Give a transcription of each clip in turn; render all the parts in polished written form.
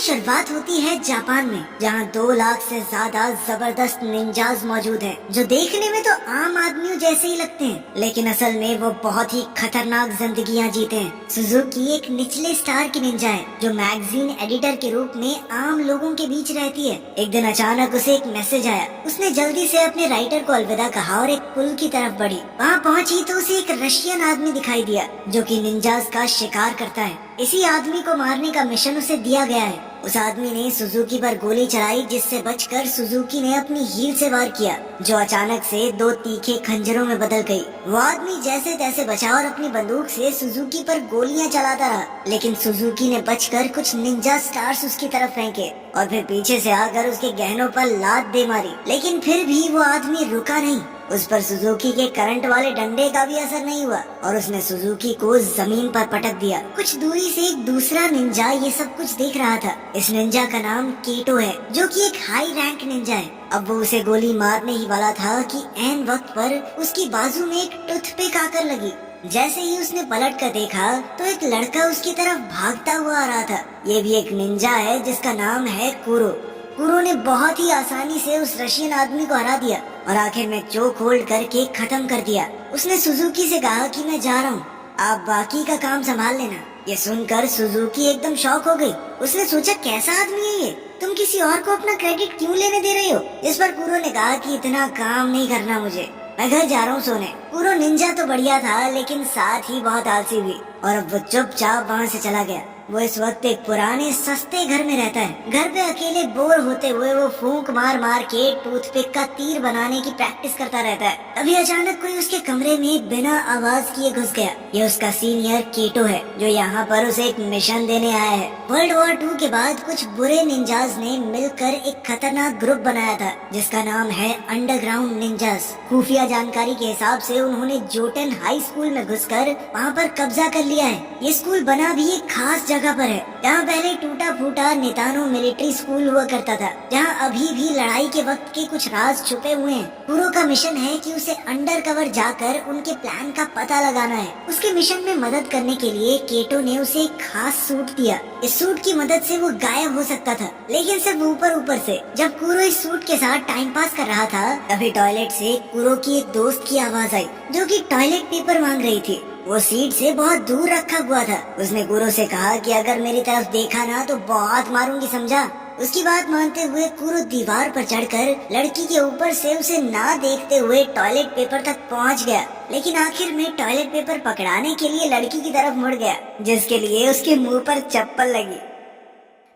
शुरुआत होती है जापान में, जहाँ 2 लाख से ज्यादा जबरदस्त निंजाज मौजूद हैं, जो देखने में तो आम आदमियों जैसे ही लगते हैं, लेकिन असल में वो बहुत ही खतरनाक जिंदगियां जीते हैं। सुजुकी एक निचले स्टार की निंजा है, जो मैगजीन एडिटर के रूप में आम लोगों के बीच रहती है। एक दिन अचानक उसे एक मैसेज आया। उसने जल्दी से अपने राइटर को अलविदा कहा और एक पुल की तरफ बढ़ी। वहाँ पहुंची तो उसे एक रशियन आदमी दिखाई दिया, जो कि निंजाज का शिकार करता है। इसी आदमी को मारने का मिशन उसे दिया गया है। उस आदमी ने सुजुकी पर गोली चलाई, जिससे बचकर सुजुकी ने अपनी हील से वार किया, जो अचानक से 2 तीखे खंजरों में बदल गई। वो आदमी जैसे तैसे बचा और अपनी बंदूक से सुजुकी पर गोलियां चलाता रहा, लेकिन सुजुकी ने बचकर कुछ निंजा स्टार्स उसकी तरफ फेंके और फिर पीछे से आकर उसके गहनों पर लात दे मारी। लेकिन फिर भी वो आदमी रुका नहीं। उस पर सुजुकी के करंट वाले डंडे का भी असर नहीं हुआ और उसने सुजुकी को जमीन पर पटक दिया। कुछ दूरी से एक दूसरा निंजा ये सब कुछ देख रहा था। इस निंजा का नाम कीटो है, जो कि एक हाई रैंक निंजा है। अब वो उसे गोली मारने ही वाला था कि ऐन वक्त पर उसकी बाजू में एक टूथपिक आकर लगी। जैसे ही उसने पलट कर देखा तो एक लड़का उसकी तरफ भागता हुआ आ रहा था। ये भी एक निंजा है जिसका नाम है कुरो। कुरो ने बहुत ही आसानी से उस रशियन आदमी को हरा दिया और आखिर में चोक होल्ड करके खत्म कर दिया। उसने सुजुकी से कहा कि मैं जा रहा हूँ, आप बाकी का काम संभाल लेना। ये सुनकर सुजुकी एकदम शॉक हो गई। उसने सोचा कैसा आदमी है ये, तुम किसी और को अपना क्रेडिट क्यों लेने दे रहे हो। इस पर कुरो ने कहा कि इतना काम नहीं करना मुझे, मैं घर जा रहा हूँ सोने। कुरो निंजा तो बढ़िया था, लेकिन साथ ही बहुत आलसी भी, और अब वो चुपचाप वहाँ से चला गया। वो इस वक्त एक पुराने सस्ते घर में रहता है। घर पे अकेले बोर होते हुए वो फूंक मार मार के टूथपिक का तीर बनाने की प्रैक्टिस करता रहता है। तभी अचानक कोई उसके कमरे में बिना आवाज किए घुस गया। ये उसका सीनियर कीटो है, जो यहाँ पर उसे एक मिशन देने आया है। वर्ल्ड वॉर 2 के बाद कुछ बुरे निंजाज ने मिलकर एक खतरनाक ग्रुप बनाया था, जिसका नाम है अंडरग्राउंड निंजास। खुफिया जानकारी के हिसाब से उन्होंने जोटेन हाई स्कूल में घुसकर वहाँ पर कब्जा कर लिया है। ये स्कूल बना भी एक खास जगह पर है, जहाँ पहले टूटा फूटा नितानो मिलिट्री स्कूल हुआ करता था, जहाँ अभी भी लड़ाई के वक्त के कुछ राज छुपे हुए हैं। कुरो का मिशन है कि उसे अंडर कवर जाकर उनके प्लान का पता लगाना है। उसके मिशन में मदद करने के लिए केटो ने उसे एक खास सूट दिया। इस सूट की मदद से वो गायब हो सकता था, लेकिन सिर्फ ऊपर ऊपर से। जब कुरो इस सूट के साथ टाइम पास कर रहा था, तभी टॉयलेट से कुरो की एक दोस्त की आवाज आई, जो कि टॉयलेट पेपर मांग रही थी। वो सीट से बहुत दूर रखा हुआ था। उसने कुरो से कहा कि अगर मेरी तरफ देखा ना तो बहुत मारूंगी, समझा। उसकी बात मानते हुए कुरो दीवार पर चढ़कर लड़की के ऊपर से उसे ना देखते हुए टॉयलेट पेपर तक पहुंच गया, लेकिन आखिर में टॉयलेट पेपर पकड़ाने के लिए लड़की की तरफ मुड़ गया, जिसके लिए उसके मुंह पर चप्पल लगी।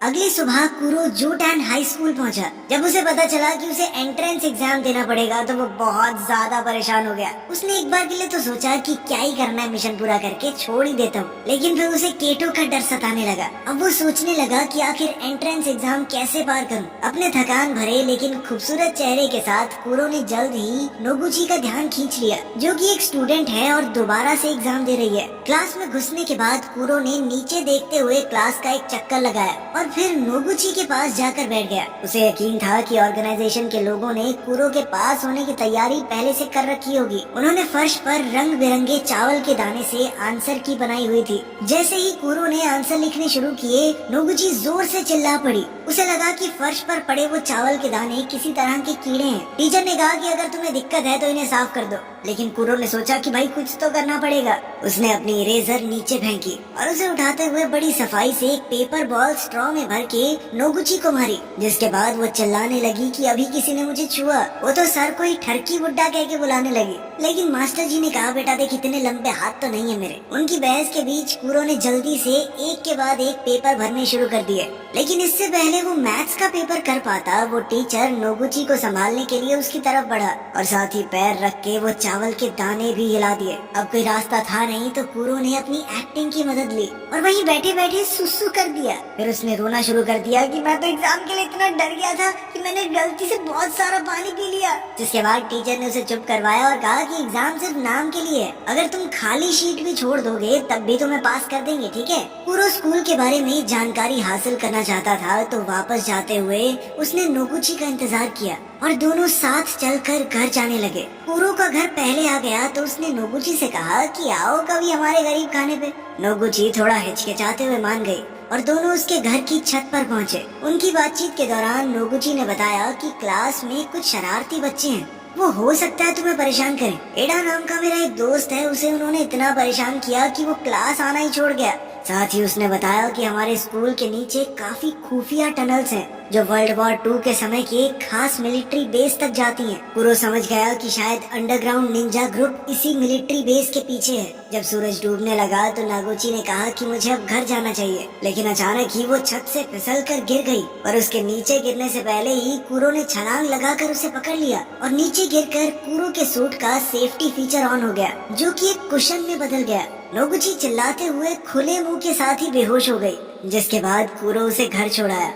अगली सुबह कुरो जोटेन हाई स्कूल पहुंचा। जब उसे पता चला कि उसे एंट्रेंस एग्जाम देना पड़ेगा तो वो बहुत ज्यादा परेशान हो गया। उसने एक बार के लिए तो सोचा कि क्या ही करना है, मिशन पूरा करके छोड़ ही देता हूँ, लेकिन फिर उसे केटो का डर सताने लगा। अब वो सोचने लगा कि आखिर एंट्रेंस एग्जाम कैसे पार करूँ। अपने थकान भरे लेकिन खूबसूरत चेहरे के साथ कुरो ने जल्द ही नोगुची का ध्यान खींच लिया, जो कि एक स्टूडेंट है और दोबारा से एग्जाम दे रही है। क्लास में घुसने के बाद कुरो ने नीचे देखते हुए क्लास का एक चक्कर लगाया और फिर नोगुची के पास जाकर बैठ गया। उसे यकीन था कि ऑर्गेनाइजेशन के लोगों ने कुरो के पास होने की तैयारी पहले से कर रखी होगी। उन्होंने फर्श पर रंग बिरंगे चावल के दाने से आंसर की बनाई हुई थी। जैसे ही कुरो ने आंसर लिखने शुरू किए, नोगुची जोर से चिल्ला पड़ी। उसे लगा कि फर्श पर पड़े वो चावल के दाने किसी तरह के कीड़े हैं। टीचर ने कहा कि अगर तुम्हें दिक्कत है तो इन्हें साफ कर दो, लेकिन कुरो ने सोचा कि भाई कुछ तो करना पड़ेगा। उसने अपनी इरेजर नीचे फेंकी और उसे उठाते हुए बड़ी सफाई से एक पेपर बॉल स्ट्रॉ में भर के नोगुची को मारी, जिसके बाद वो चिल्लाने लगी कि अभी किसी ने मुझे छुआ। वो तो सर को ही ठरकी बुड्ढा कह के बुलाने लगी, लेकिन मास्टर जी ने कहा बेटा देख इतने लंबे हाथ तो नहीं है मेरे। उनकी बहस के बीच कुरो ने जल्दी से एक के बाद एक पेपर भरने शुरू कर दिए, लेकिन इससे पहले वो मैथ्स का पेपर कर पाता, वो टीचर नोगुची को संभालने के लिए उसकी तरफ बढ़ा और साथ ही पैर रख के वो चावल के दाने भी हिला दिए। अब कोई रास्ता था नहीं तो कुरो ने अपनी एक्टिंग की मदद ली और वहीं बैठे बैठे सुसु कर दिया। फिर उसने रोना शुरू कर दिया कि मैं तो एग्जाम के लिए इतना डर गया था कि मैंने गलती से बहुत सारा पानी पी लिया। जिसके बाद टीचर ने उसे चुप करवाया और कहा कि एग्जाम सिर्फ नाम के लिए है, अगर तुम खाली शीट भी छोड़ दोगे तब भी तुम्हें पास कर देंगे, ठीक है। कुरो स्कूल के बारे में जानकारी हासिल करना चाहता था, तो वापस जाते हुए उसने नोगुची का इंतजार किया और दोनों साथ चलकर घर जाने लगे। कुरो का घर पहले आ गया तो उसने नोगुची से कहा कि आओ कभी हमारे गरीब खाने पे। नोगुची थोड़ा हिचकिचाते हुए मान गई और दोनों उसके घर की छत पर पहुंचे। उनकी बातचीत के दौरान नोगुची ने बताया कि क्लास में कुछ शरारती बच्चे हैं, वो हो सकता है तुम्हें परेशान करें। एडा नाम का मेरा एक दोस्त है, उसे उन्होंने इतना परेशान किया कि वो क्लास आना ही छोड़ गया। साथ ही उसने बताया कि हमारे स्कूल के नीचे काफी खुफिया टनल्स हैं जो वर्ल्ड वॉर 2 के समय के एक खास मिलिट्री बेस तक जाती हैं। कुरो समझ गया कि शायद अंडरग्राउंड निंजा ग्रुप इसी मिलिट्री बेस के पीछे है। जब सूरज डूबने लगा तो नागोची ने कहा कि मुझे अब घर जाना चाहिए, लेकिन अचानक ही वो छत से फिसल कर गिर गई और उसके नीचे गिरने से पहले ही कुरो ने छलांग लगाकर उसे पकड़ लिया और नीचे गिरकर कुरो के सूट का सेफ्टी फीचर ऑन हो गया जो कि एक कुशन में बदल गया। नोगुची चिल्लाते हुए खुले मुंह के साथ ही बेहोश हो गई, जिसके बाद कुरो उसे घर छोड़ाया।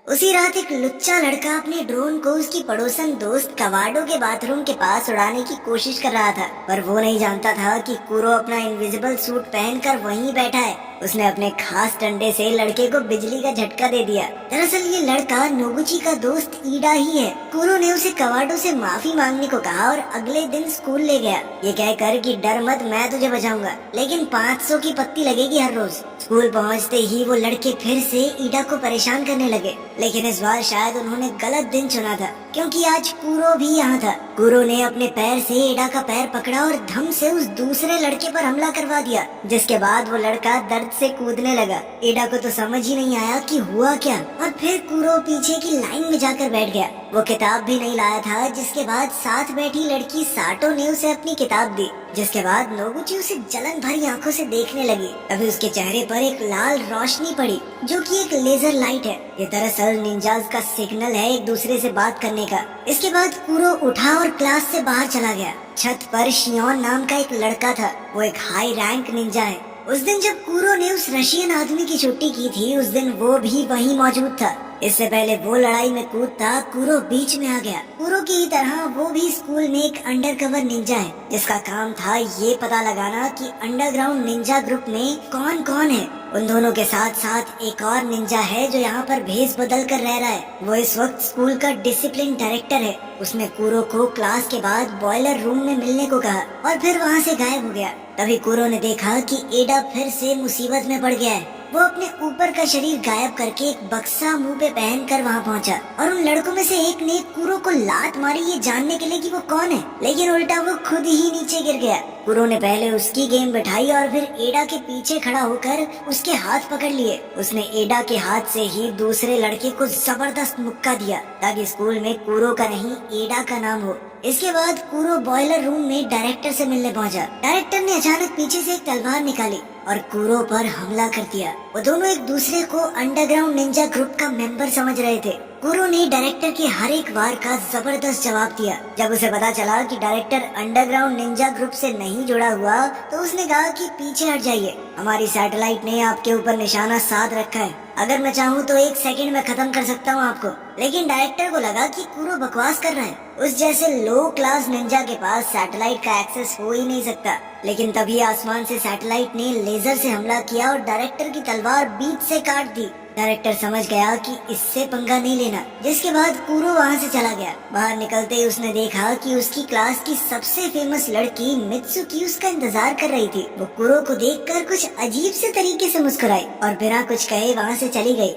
उसी रात एक लुच्चा लड़का अपने ड्रोन को उसकी पड़ोसन दोस्त कवाडो के बाथरूम के पास उड़ाने की कोशिश कर रहा था, पर वो नहीं जानता था कि कुरो अपना इनविजिबल सूट पहनकर वहीं बैठा है। उसने अपने खास डंडे से लड़के को बिजली का झटका दे दिया। दरअसल ये लड़का नोगुची का दोस्त ईडा ही है। कुरो ने उसे कवाडो से माफी मांगने को कहा और अगले दिन स्कूल ले गया, ये कहकर कि डर मत, मैं तुझे बचाऊंगा, लेकिन 500 की पत्ती लगेगी हर रोज। स्कूल पहुंचते ही वो लड़के फिर से ईडा को परेशान करने लगे, लेकिन इस बार शायद उन्होंने गलत दिन चुना था, क्योंकि आज कुरो भी यहाँ था। कुरो ने अपने पैर से ईडा का पैर पकड़ा और धम से उस दूसरे लड़के पर हमला करवा दिया, जिसके बाद वो लड़का दर्द से कूदने लगा। ईडा को तो समझ ही नहीं आया कि हुआ क्या, और फिर कुरो पीछे की लाइन में जाकर बैठ गया। वो किताब भी नहीं लाया था, जिसके बाद साथ बैठी लड़की साटो ने उसे अपनी किताब दी, जिसके बाद नोगुची उसे जलन भरी आंखों से देखने लगी। तभी उसके चेहरे पर एक लाल रोशनी पड़ी जो कि एक लेजर लाइट है। ये दरअसल निंजाज का सिग्नल है एक दूसरे से बात करने का। इसके बाद कुरो उठा और क्लास से बाहर चला गया। छत पर शियोन नाम का एक लड़का था, वो एक हाई रैंक निंजा है। उस दिन जब कुरो ने उस रशियन आदमी की छुट्टी की थी, उस दिन वो भी वहीं मौजूद था। इससे पहले वो लड़ाई में कूदता कुरो बीच में आ गया। कुरो की तरह वो भी स्कूल में एक अंडरकवर निंजा है, जिसका काम था ये पता लगाना कि अंडरग्राउंड निंजा ग्रुप में कौन कौन है। उन दोनों के साथ साथ एक और निंजा है जो यहाँ पर भेस बदल कर रह रहा है। वो इस वक्त स्कूल का डिसिप्लिन डायरेक्टर है। उसने कुरो को क्लास के बाद बॉयलर रूम में मिलने को कहा और फिर वहाँ से गायब हो गया। तभी कुरो ने देखा कि एडा फिर से मुसीबत में पड़ गया है। वो अपने ऊपर का शरीर गायब करके एक बक्सा मुंह पे पहनकर वहाँ पहुँचा और उन लड़कों में से एक ने कुरो को लात मारी ये जानने के लिए कि वो कौन है, लेकिन उल्टा वो खुद ही नीचे गिर गया। कुरो ने पहले उसकी गेम बिठाई और फिर एडा के पीछे खड़ा होकर उसके हाथ पकड़ लिए। उसने एडा के हाथ से ही दूसरे लड़के को जबरदस्त मुक्का दिया ताकि स्कूल में कुरो का नहीं एडा का नाम हो। इसके बाद कुरो बॉयलर रूम में डायरेक्टर से मिलने पहुंचा। डायरेक्टर ने अचानक पीछे से एक तलवार निकाली और कुरो पर हमला कर दिया। वो दोनों एक दूसरे को अंडरग्राउंड निंजा ग्रुप का मेंबर समझ रहे थे। कुरो ने डायरेक्टर के हर एक वार का जबरदस्त जवाब दिया। जब उसे पता चला कि डायरेक्टर अंडरग्राउंड निंजा ग्रुप से नहीं जुड़ा हुआ तो उसने कहा कि पीछे हट जाइए, हमारी सैटेलाइट ने आपके ऊपर निशाना साध रखा है। अगर मैं चाहूँ तो 1 सेकंड में खत्म कर सकता हूँ आपको। लेकिन डायरेक्टर को लगा कि कुरो बकवास कर रहा है, उस जैसे लो क्लास निंजा के पास सैटेलाइट का एक्सेस हो ही नहीं सकता। लेकिन तभी आसमान से सैटेलाइट ने लेजर से हमला किया और डायरेक्टर की तलवार बीच से काट दी। डायरेक्टर समझ गया कि इससे पंगा नहीं लेना, जिसके बाद कुरो वहाँ से चला गया। बाहर निकलते ही उसने देखा कि उसकी क्लास की सबसे फेमस लड़की मित्सुकी उसका इंतजार कर रही थी। वो कुरो को देखकर कुछ अजीब से तरीके से मुस्कुराई और बिना कुछ कहे वहाँ से चली गई।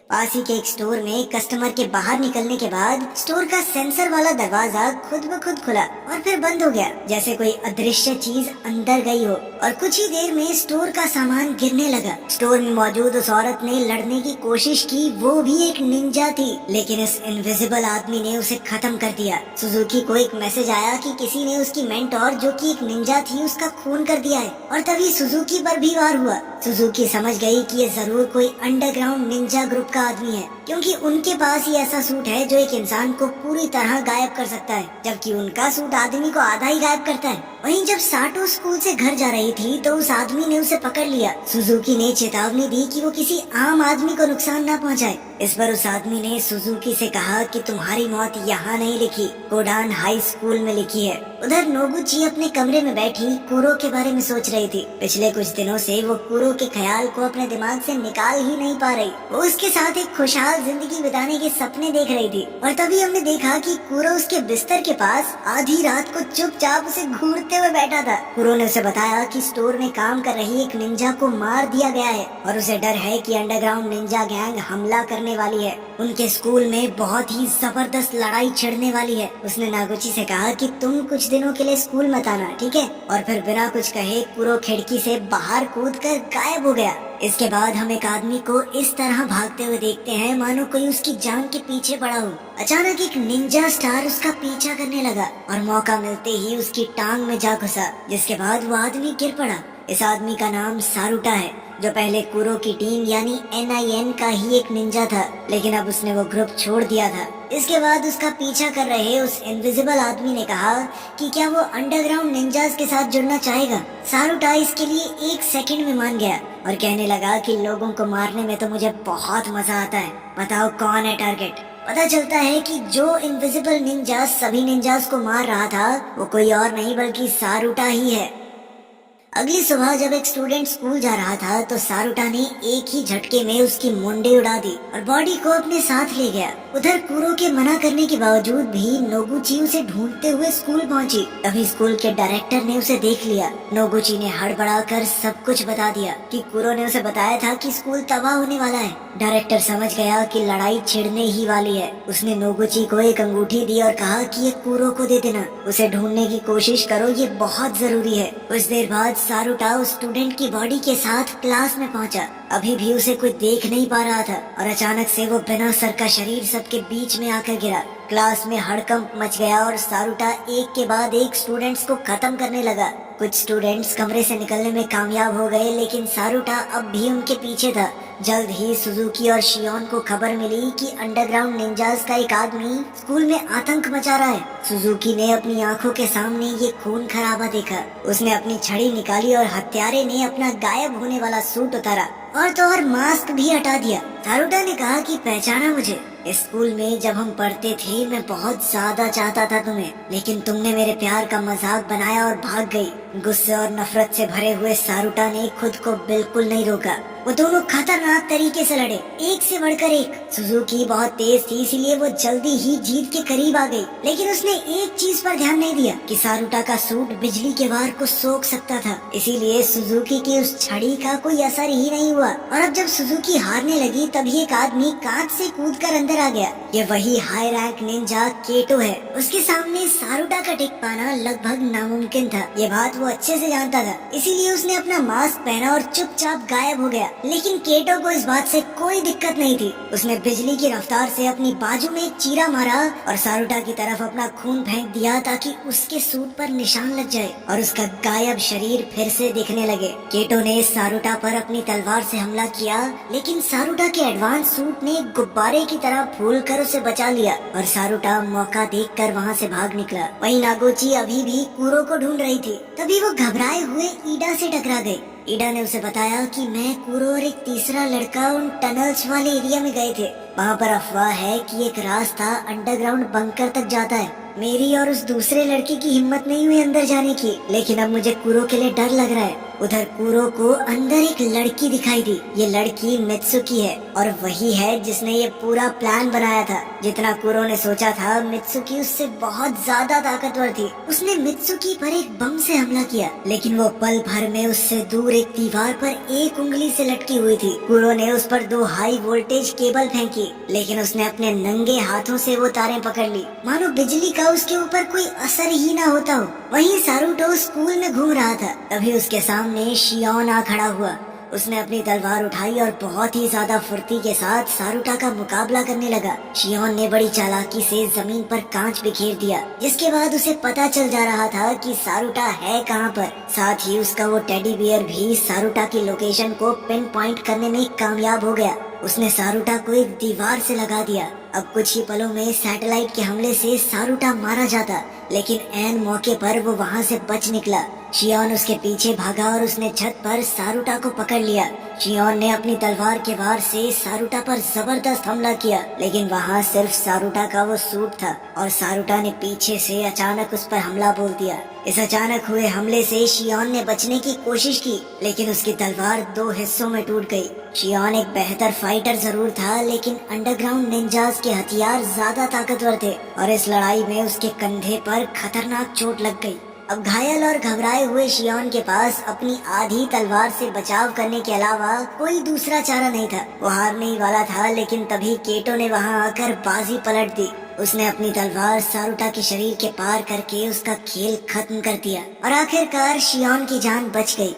पास ही के एक स्टोर में कस्टमर के बाहर निकलने के बाद स्टोर का सेंसर वाला दरवाजा खुद ब खुद खुला और फिर बंद हो गया, जैसे कोई अदृश्य चीज अंदर गई हो। और कुछ ही देर में स्टोर का सामान गिरने लगा। स्टोर में मौजूद उस औरत ने लड़ने की कोशिश की, वो भी एक निंजा थी, लेकिन इस इनविजिबल आदमी ने उसे खत्म कर दिया। सुजुकी को एक मैसेज आया कि किसी ने उसकी मेंटोर जो कि एक निंजा थी उसका खून कर दिया है, और तभी सुजुकी पर भी वार हुआ। सुजुकी समझ गई कि ये जरूर कोई अंडरग्राउंड निंजा ग्रुप का आदमी है, क्योंकि उनके पास ही ऐसा सूट है जो एक इंसान को पूरी तरह गायब कर सकता है, जबकि उनका सूट आदमी को आधा ही गायब करता है। वहीं जब साटो स्कूल से घर जा रही थी तो उस आदमी ने उसे पकड़ लिया। सुजुकी ने चेतावनी दी कि वो किसी आम आदमी को नुकसान न पहुंचाए। इस पर उस आदमी ने सुजुकी से कहा कि तुम्हारी मौत यहाँ नहीं लिखी, कोडान हाई स्कूल में लिखी है। उधर नोगुची अपने कमरे में बैठी कुरो के बारे में सोच रही थी। पिछले कुछ दिनों से वो कुरो के ख्याल को अपने दिमाग से निकाल ही नहीं पा रही। वो उसके साथ एक खुशहाल खुशहाल जिंदगी बिताने के सपने देख रही थी और तभी हमने देखा कि कुरो उसके बिस्तर के पास आधी रात को चुपचाप उसे घूरते हुए बैठा था। कुरो ने उसे बताया कि स्टोर में काम कर रही एक निंजा को मार दिया गया है और उसे डर है कि अंडरग्राउंड निंजा गैंग हमला करने वाली है। उनके स्कूल में बहुत ही जबरदस्त लड़ाई छिड़ने वाली है। उसने नागुची से कहा कि तुम कुछ दिनों के लिए स्कूल मत आना, ठीक है? और फिर बिना कुछ कहे कुरो खिड़की से बाहर कूदकर गायब हो गया। इसके बाद हम एक आदमी को इस तरह भागते हुए देखते हैं मानो कोई उसकी जान के पीछे पड़ा हो। अचानक एक निंजा स्टार उसका पीछा करने लगा और मौका मिलते ही उसकी टांग में जा घुसा, जिसके बाद वो आदमी गिर पड़ा। इस आदमी का नाम सारुटा है, जो पहले कुरो की टीम यानी NIN का ही एक निंजा था, लेकिन अब उसने वो ग्रुप छोड़ दिया था। इसके बाद उसका पीछा कर रहे उस इनविजिबल आदमी ने कहा कि क्या वो अंडरग्राउंड निंजास के साथ जुड़ना चाहेगा। सारुटा इसके लिए 1 सेकंड में मान गया और कहने लगा कि लोगों को मारने में तो मुझे बहुत मजा आता है, बताओ कौन है टारगेट। पता चलता है कि जो इनविजिबल निंजा सभी निंजास को मार रहा था वो कोई और नहीं बल्कि सारुटा ही है। अगली सुबह जब एक स्टूडेंट स्कूल जा रहा था तो सारुटा ने एक ही झटके में उसकी मुंडी उड़ा दी और बॉडी को अपने साथ ले गया। उधर कुरो के मना करने के बावजूद भी नोगुची उसे ढूंढते हुए स्कूल पहुंची। तभी स्कूल के डायरेक्टर ने उसे देख लिया। नोगुची ने हड़बड़ाकर सब कुछ बता दिया कि कुरो ने उसे बताया था कि स्कूल तबाह होने वाला है। डायरेक्टर समझ गया कि लड़ाई छिड़ने ही वाली है। उसने नोगुची को एक अंगूठी दी और कहा कि ये कुरो को दे देना, उसे ढूंढने की कोशिश करो, ये बहुत जरूरी है। कुछ देर बाद सारुटा उस स्टूडेंट की बॉडी के साथ क्लास में पहुंचा। अभी भी उसे कोई देख नहीं पा रहा था और अचानक से वो बिना सर का शरीर सबके बीच में आकर गिरा। क्लास में हड़कंप मच गया और सारुटा एक के बाद एक स्टूडेंट्स को खत्म करने लगा। कुछ स्टूडेंट्स कमरे से निकलने में कामयाब हो गए, लेकिन सारुटा अब भी उनके पीछे था। जल्द ही सुजुकी और शियोन को खबर मिली कि अंडरग्राउंड निंजास का एक आदमी स्कूल में आतंक मचा रहा है। सुजुकी ने अपनी आंखों के सामने ये खून खराबा देखा। उसने अपनी छड़ी निकाली और हत्यारे ने अपना गायब होने वाला सूट उतारा और तो और मास्क भी हटा दिया। सारुटा ने कहा कि पहचाना मुझे? स्कूल में जब हम पढ़ते थे मैं बहुत ज्यादा चाहता था तुम्हें, लेकिन तुमने मेरे प्यार का मजाक बनाया और भाग गई। गुस्से और नफरत से भरे हुए सारुटा ने खुद को बिल्कुल नहीं रोका। वो दोनों खतरनाक तरीके से लड़े, एक से बढ़कर एक। सुजुकी बहुत तेज थी, इसीलिए वो जल्दी ही जीत के करीब आ गई, लेकिन उसने एक चीज पर ध्यान नहीं दिया कि सारुटा का सूट बिजली के वार को सोख सकता था। इसीलिए सुजुकी की उस छड़ी का कोई असर ही नहीं हुआ। और अब जब सुजुकी हारने लगी तभी एक आदमी कांच से कूदकर अंदर आ गया। ये वही हाई रैंक निंजा केटो है। उसके सामने सारुटा का टिक पाना लगभग नामुमकिन था। ये बात वो अच्छे से जानता था, इसीलिए उसने अपना मास्क पहना और चुपचाप गायब हो गया। लेकिन केटो को इस बात से कोई दिक्कत नहीं थी। उसने बिजली की रफ्तार से अपनी बाजू में एक चीरा मारा और सारुटा की तरफ अपना खून फेंक दिया ताकि उसके सूट पर निशान लग जाए और उसका गायब शरीर फिर से दिखने लगे। केटो ने सारुटा पर अपनी तलवार से हमला किया, लेकिन सारुटा के एडवांस सूट ने गुब्बारे की तरह फूलकर उसे बचा लिया और सारुटा मौका देखकर वहाँ से भाग निकला। वहीं नागोची अभी भी कुरो को ढूंढ रही थी। तभी वो घबराए हुए ईडा से टकरा गई। ईडा ने उसे बताया कि मैं, कुरो और एक तीसरा लड़का उन टनल्स वाले एरिया में गए थे। वहाँ पर अफवाह है कि एक रास्ता अंडरग्राउंड बंकर तक जाता है। मेरी और उस दूसरे लड़के की हिम्मत नहीं हुई अंदर जाने की, लेकिन अब मुझे कुरो के लिए डर लग रहा है। उधर कुरो को अंदर एक लड़की दिखाई दी। ये लड़की मित्सुकी है और वही है जिसने ये पूरा प्लान बनाया था। जितना कुरो ने सोचा था, मित्सुकी उससे बहुत ज्यादा ताकतवर थी। उसने मित्सुकी पर एक बम से हमला किया, लेकिन वो पल भर में उससे दूर एक दीवार पर एक उंगली से लटकी हुई थी। कुरो ने उस पर 2 हाई वोल्टेज केबल फेंकी, लेकिन उसने अपने नंगे हाथों से वो तारें पकड़ ली, मानो बिजली का उसके ऊपर कोई असर ही ना होता हो। वहीं सारुटो स्कूल में घूम रहा था। तभी उसके सामने शियोन आ खड़ा हुआ। उसने अपनी तलवार उठाई और बहुत ही ज्यादा फुर्ती के साथ सारुटा का मुकाबला करने लगा। शियोन ने बड़ी चालाकी से जमीन पर कांच बिखेर दिया, जिसके बाद उसे पता चल जा रहा था कि सारुटा है कहाँ पर। साथ ही उसका वो टेडी बियर भी सारुटा की लोकेशन को पिन पॉइंट करने में कामयाब हो गया। उसने सारुटा को एक दीवार से लगा दिया। अब कुछ ही पलों में सैटेलाइट के हमले से सारुटा मारा जाता, लेकिन ऐन मौके पर वो वहाँ से बच निकला। शियोन उसके पीछे भागा और उसने छत पर सारुटा को पकड़ लिया। शियोन ने अपनी तलवार के वार से सारुटा पर जबरदस्त हमला किया, लेकिन वहाँ सिर्फ सारुटा का वो सूट था और सारुटा ने पीछे से अचानक उस पर हमला बोल दिया। इस अचानक हुए हमले से शियोन ने बचने की कोशिश की, लेकिन उसकी तलवार 2 हिस्सों में टूट गई। शियोन एक बेहतर फाइटर जरूर था, लेकिन अंडरग्राउंड निंजास के हथियार ज्यादा ताकतवर थे और इस लड़ाई में उसके कंधे पर खतरनाक चोट लग गई। अब घायल और घबराए हुए शियोन के पास अपनी आधी तलवार से बचाव करने के अलावा कोई दूसरा चारा नहीं था। वो हारने ही वाला था, लेकिन तभी केटो ने वहां आकर बाजी पलट दी। उसने अपनी तलवार सारुटा के शरीर के पार करके उसका खेल खत्म कर दिया और आखिरकार शियोन की जान बच गई।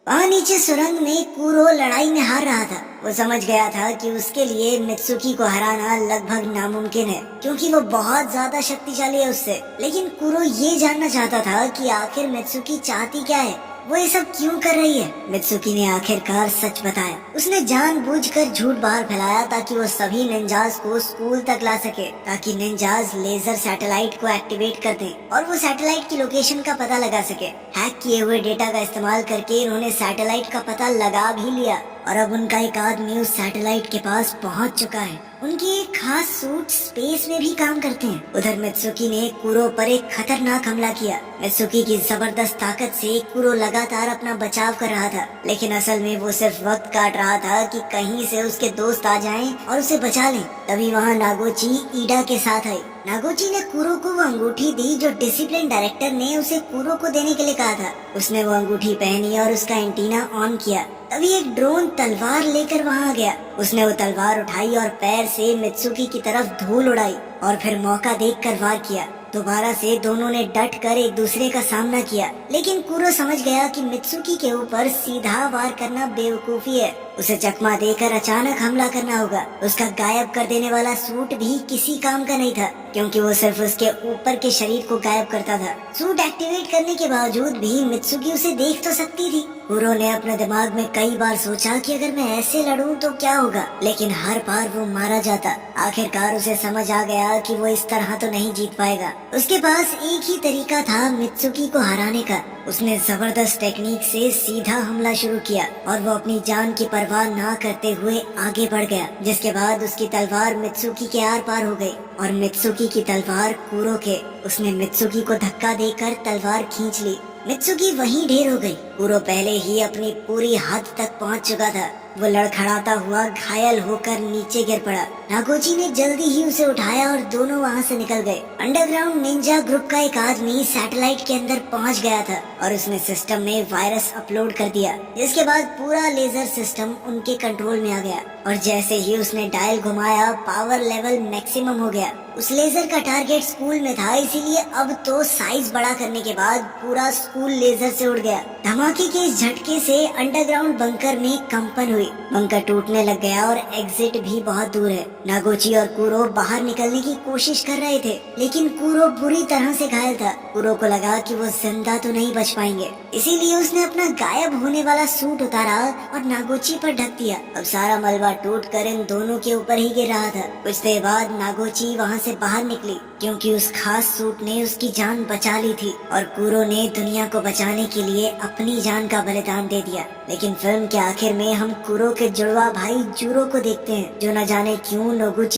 वहाँ नीचे सुरंग में कुरो लड़ाई में हार रहा था। वो समझ गया था कि उसके लिए मित्सुकी को हराना लगभग नामुमकिन है, क्योंकि वो बहुत ज्यादा शक्तिशाली है उससे। लेकिन कुरो ये जानना चाहता था कि आखिर मित्सुकी चाहती क्या है, वो ये सब क्यों कर रही है। मित्सुकी ने आखिरकार सच बताया। उसने जानबूझकर झूठ बाहर फैलाया ताकि वो सभी निंजास को स्कूल तक ला सके, ताकि निंजास लेजर सैटेलाइट को एक्टिवेट कर दें और वो सैटेलाइट की लोकेशन का पता लगा सके। हैक किए हुए डेटा का इस्तेमाल करके इन्होंने सैटेलाइट का पता लगा भी लिया और अब उनका एक आदमी उस सैटेलाइट के पास पहुंच चुका है। उनके एक खास सूट स्पेस में भी काम करते हैं। उधर मित्सुकी ने कुरो पर एक खतरनाक हमला किया। मित्सुकी की जबरदस्त ताकत से कुरो लगातार अपना बचाव कर रहा था, लेकिन असल में वो सिर्फ वक्त काट रहा था कि कहीं से उसके दोस्त आ जाएं और उसे बचा लें। तभी वहाँ नागोची ईडा के साथ आई। नागोची ने कुरो को वो अंगूठी दी जो डिसिप्लिन डायरेक्टर ने उसे कुरो को देने के लिए कहा था। उसने वो अंगूठी पहनी और उसका एंटीना ऑन किया। तभी एक ड्रोन तलवार लेकर वहाँ आ गया। उसने वो तलवार उठाई और पैर से मित्सुकी की तरफ धूल उड़ाई और फिर मौका देखकर वार किया। दोबारा से दोनों ने डट कर एक दूसरे का सामना किया, लेकिन कुरो समझ गया कि मित्सुकी के ऊपर सीधा वार करना बेवकूफी है। उसे चकमा देकर अचानक हमला करना होगा। उसका गायब कर देने वाला सूट भी किसी काम का नहीं था, क्योंकि वो सिर्फ उसके ऊपर के शरीर को गायब करता था। सूट एक्टिवेट करने के बावजूद भी मित्सुकी उसे देख तो सकती थी। कुरो ने अपने दिमाग में कई बार सोचा कि अगर मैं ऐसे लड़ूं तो क्या होगा, लेकिन हर बार वो मारा जाता। आखिरकार उसे समझ आ गया कि वो इस तरह तो नहीं जीत पाएगा। उसके पास एक ही तरीका था मित्सुकी को हराने का। उसने जबरदस्त टेक्निक से सीधा हमला शुरू किया और वो अपनी जान की परवाह ना करते हुए आगे बढ़ गया, जिसके बाद उसकी तलवार मित्सुकी के आर पार हो गई और मित्सुकी की तलवार कुरो के। उसने मित्सुकी को धक्का देकर तलवार खींच ली। मित्सुकी वहीं ढेर हो गई। कुरो पहले ही अपनी पूरी हद तक पहुंच चुका था। वो लड़खड़ाता हुआ घायल होकर नीचे गिर पड़ा। नागोची ने जल्दी ही उसे उठाया और दोनों वहाँ से निकल गए। अंडरग्राउंड निंजा ग्रुप का एक आदमी सैटेलाइट के अंदर पहुँच गया था और उसने सिस्टम में वायरस अपलोड कर दिया, जिसके बाद पूरा लेजर सिस्टम उनके कंट्रोल में आ गया और जैसे ही उसने डायल घुमाया पावर लेवल मैक्सिमम हो गया। उस लेजर का टारगेट स्कूल में था, इसीलिए अब तो साइज बड़ा करने के बाद पूरा स्कूल लेजर से उड़ गया। धमाके के इस झटके से अंडरग्राउंड बंकर में कंपन हुई। बंकर टूटने लग गया और एग्जिट भी बहुत दूर है। नागोची और कुरो बाहर निकलने की कोशिश कर रहे थे, लेकिन कुरो बुरी तरह से घायल था। कुरो को लगा कि वो जिंदा तो नहीं बच पाएंगे, इसीलिए उसने अपना गायब होने वाला सूट उतारा और नागोची पर ढक दिया। अब सारा मलबा टूटकर इन दोनों के ऊपर ही गिर रहा था। कुछ देर बाद नागोची वहाँ से बाहर निकली, क्योंकि उस खास सूट ने उसकी जान बचा ली थी और कुरो ने दुनिया को बचाने के लिए अपनी जान का बलिदान दे दिया। लेकिन फिल्म के आखिर में हम कुरो के जुड़वा भाई जूरो को देखते हैं, जो न जाने क्यों नोगुची